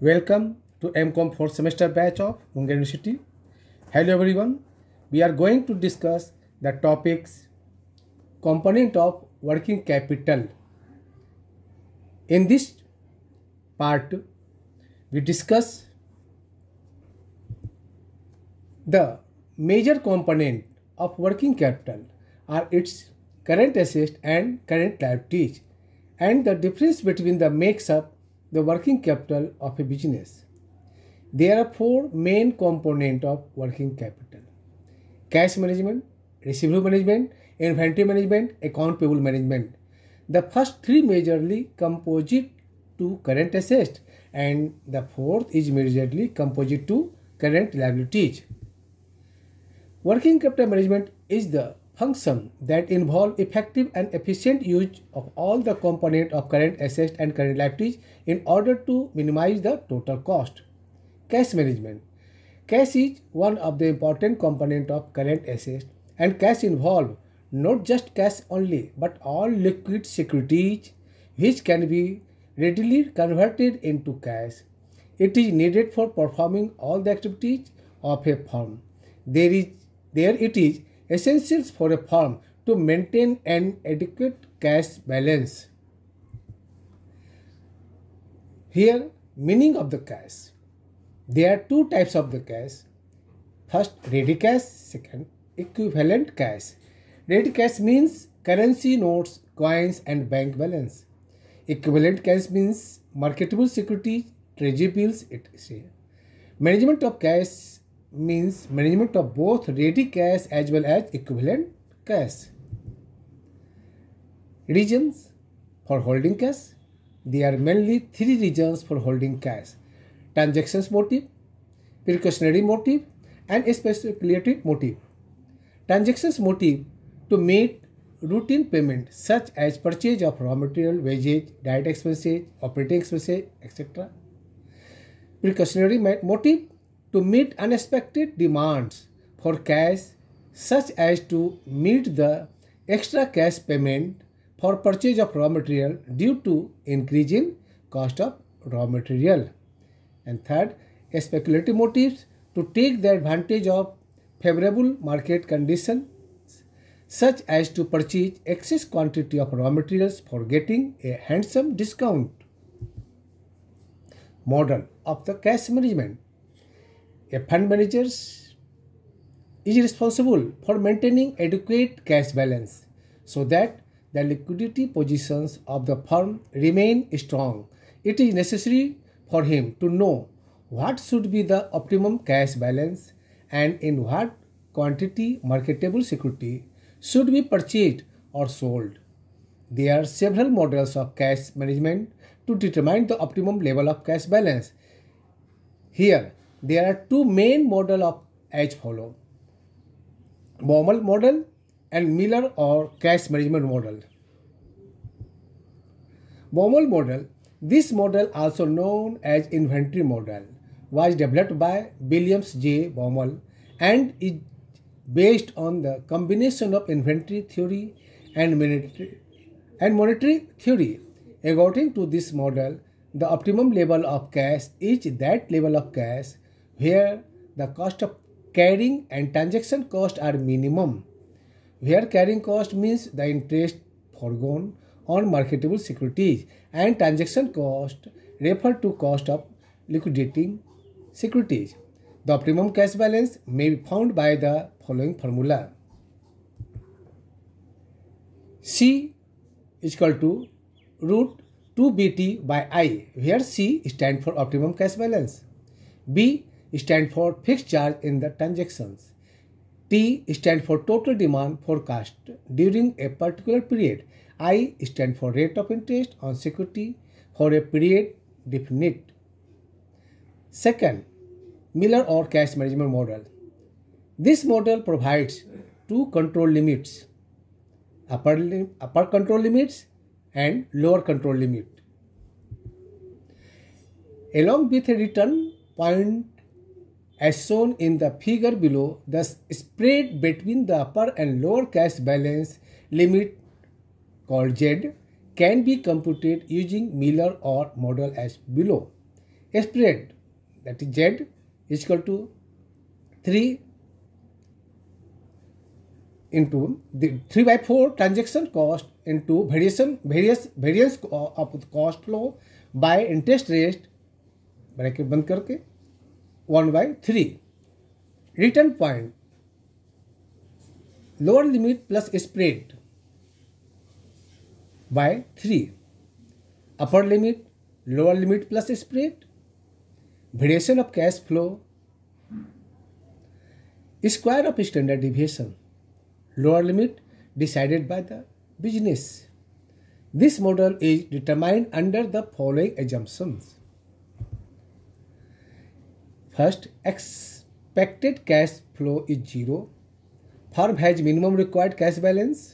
Welcome to MCOM 4th semester batch of Munger University. Hello everyone. We are going to discuss the topics component of working capital. In this part, we discuss the major component of working capital are its current assets and current liabilities and the difference between the makes up the working capital of a business. There are four main components of working capital: cash management, receivable management, inventory management, account payable management. The first three majorly composite to current assets and the fourth is majorly composite to current liabilities. Working capital management is the function that involves effective and efficient use of all the components of current assets and current liabilities in order to minimize the total cost. Cash management. Cash is one of the important components of current assets, and cash involves not just cash only but all liquid securities which can be readily converted into cash. It is needed for performing all the activities of a firm. There it is essential for a firm to maintain an adequate cash balance. Here, meaning of the cash. There are two types of the cash. First, ready cash. Second, equivalent cash. Ready cash means currency notes, coins and bank balance. Equivalent cash means marketable securities, treasury bills, etc. Management of cash means management of both ready cash as well as equivalent cash. Reasons for holding cash. There are mainly three reasons for holding cash: transactions motive, precautionary motive and speculative motive. Transactions motive: to meet routine payment such as purchase of raw material, wages, direct expenses, operating expenses, etc. Precautionary motive: to meet unexpected demands for cash such as to meet the extra cash payment for purchase of raw material due to increase in cost of raw material. And third, speculative motives: to take the advantage of favorable market conditions such as to purchase excess quantity of raw materials for getting a handsome discount. Model of the cash management. A fund manager is responsible for maintaining adequate cash balance so that the liquidity positions of the firm remain strong. It is necessary for him to know what should be the optimum cash balance and in what quantity marketable security should be purchased or sold. There are several models of cash management to determine the optimum level of cash balance. Here, there are two main models of as follow: Baumol model and Miller or cash management model. Baumol model, this model also known as inventory model, was developed by Williams J. Baumol and is based on the combination of inventory theory and monetary theory. According to this model, the optimum level of cash is that level of cash where the cost of carrying and transaction cost are minimum. Where carrying cost means the interest foregone on marketable securities and transaction cost refer to cost of liquidating securities. The optimum cash balance may be found by the following formula: C is equal to root 2BT by I, where C stands for optimum cash balance. B stands for fixed charge in the transactions. T stands for total demand forecast during a particular period. I stands for rate of interest on security for a period definite. Second, Miller or cash management model. This model provides two control limits: upper control limits and lower control limit. Along with a return point as shown in the figure below, the spread between the upper and lower cash balance limit, called Z, can be computed using Miller or model as below. spread, that is Z is equal to 3 into the 3/4 transaction cost into variance of cost flow by interest rate bracket बंद करके 1/3. Return point lower limit plus spread by 3. Upper limit lower limit plus spread variation of cash flow square of standard deviation lower limit decided by the business. This model is determined under the following assumptions. First, expected cash flow is 0. Firm has minimum required cash balance.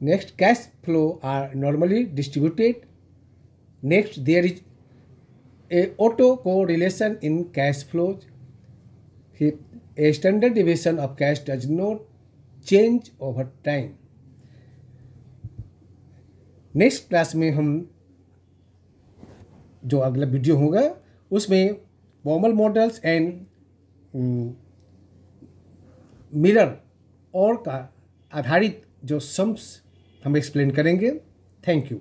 Next, cash flow are normally distributed. Next, there is a auto correlation in cash flows. A standard deviation of cash does not change over time. Next class में हम जो अगला video होगा उसमें formal models and mirror और का आधारित जो सम्स हम एक्सप्लेन करेंगे. Thank you.